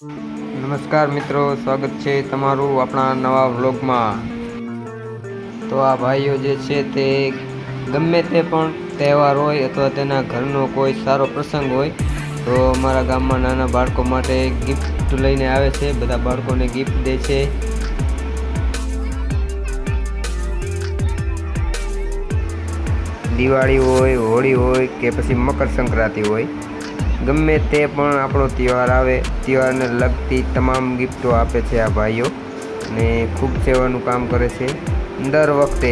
નમસ્કાર મિત્રો, સ્વાગત છે તમારું આપણા નવા વ્લોગમાં। તો આ ભાઈઓ જે છે તે ગમે તે પણ તહેવાર હોય અથવા તેના ઘરનો કોઈ સારો પ્રસંગ હોય તો અમારા ગામમાં નાના બાળકો માટે ગિફ્ટ લઈને આવે છે। બધા બાળકોને ગિફ્ટ દે છે। દિવાળી હોય, હોળી હોય કે પછી મકર સંક્રાંતિ હોય, ગમે તે પણ આપણો તહેવાર આવે, તહેવારને લગતી તમામ ગિફ્ટો આપે છે આ ભાઈઓ, ને ખૂબ સેવાનું કામ કરે છે। દર વખતે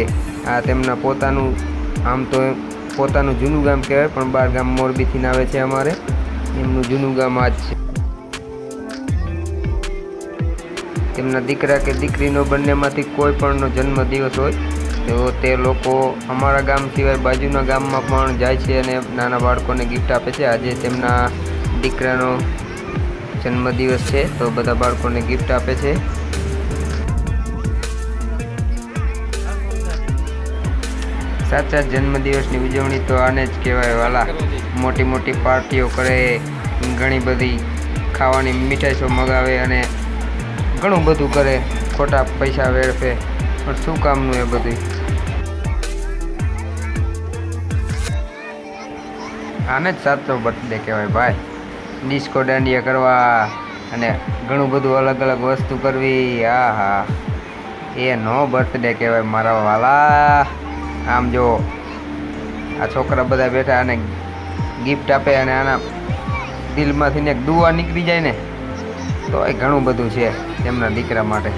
આ તેમના પોતાનું, આમ તો પોતાનું જૂનું ગામ કહેવાય પણ બાર ગામ મોરબીથી આવે છે અમારે, એમનું જૂનું ગામ આ જ છે। તેમના દીકરા કે દીકરીનો બંનેમાંથી કોઈ પણનો જન્મદિવસ હોય તો તે લોકો અમારા ગામ સિવાય બાજુના ગામમાં પણ જાય છે અને નાના બાળકોને ગિફ્ટ આપે છે। આજે તેમના દીકરાનો જન્મદિવસ છે તો બધા બાળકોને ગિફ્ટ આપે છે। સાચા જન્મદિવસની ઉજવણી તો આને જ કહેવાય વાલા। મોટી મોટી પાર્ટીઓ કરે, ઘણી બધી ખાવાની મીઠાઈઓ મગાવે અને ઘણું બધું કરે, ખોટા પૈસા વેડફે, પણ શું કામનું એ બધું? આને જ સાચો બર્થડે કહેવાય ભાઈ। ડિસ્કો દાંડિયા કરવા અને ઘણું બધું અલગ અલગ વસ્તુ કરવી, હા, એ નો બર્થડે કહેવાય મારા વાલા। આમ જો આ છોકરા બધા બેઠા અને ગિફ્ટ આપે અને આના દિલમાંથી ને એક દુઆ નીકળી જાય ને તો એ ઘણું બધું છે તેમના દીકરા માટે।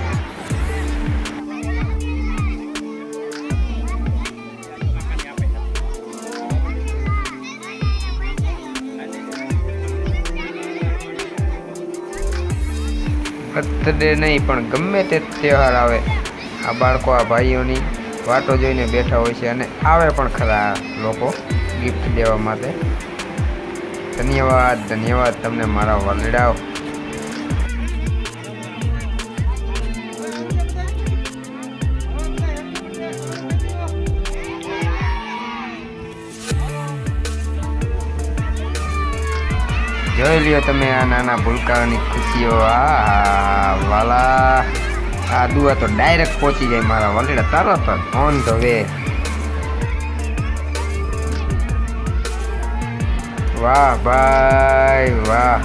બર્થડે નહીં પણ ગમે તે તહેવાર આવે, આ બાળકો આ ભાઈઓની વાતો જોઈને બેઠા હોય છે અને આવે પણ ખરા આ લોકો ગિફ્ટ દેવા માટે। ધન્યવાદ ધન્યવાદ તમને મારા વાલીડાઓ। જોઈ લ્યો તમે આ નાના ભૂલકાઓની ખુશીઓ, આ વાલા, આ દુઆ તો ડાયરેક્ટ પહોંચી જાય મારા વાલીડા તરત જ ઓન ધ વે। વાહ ભાઈ વાહ,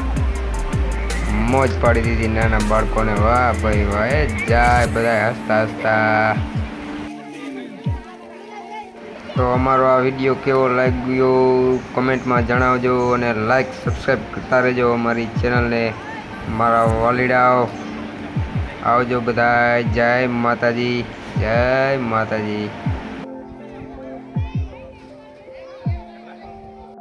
મોજ પાડી દીધી નાના બાળકોને, વાહ ભાઈ વાહ, એ જાય બધા હસતા હસતા। તો અમારો આ વિડીયો કેવો લાગ્યો કમેન્ટમાં જણાવજો અને લાઈક સબસ્ક્રાઈબ કરતા રહેજો અમારી ચેનલને મારા વાલીડાઓ। આવજો બધા, જય માતાજી, જય માતાજી।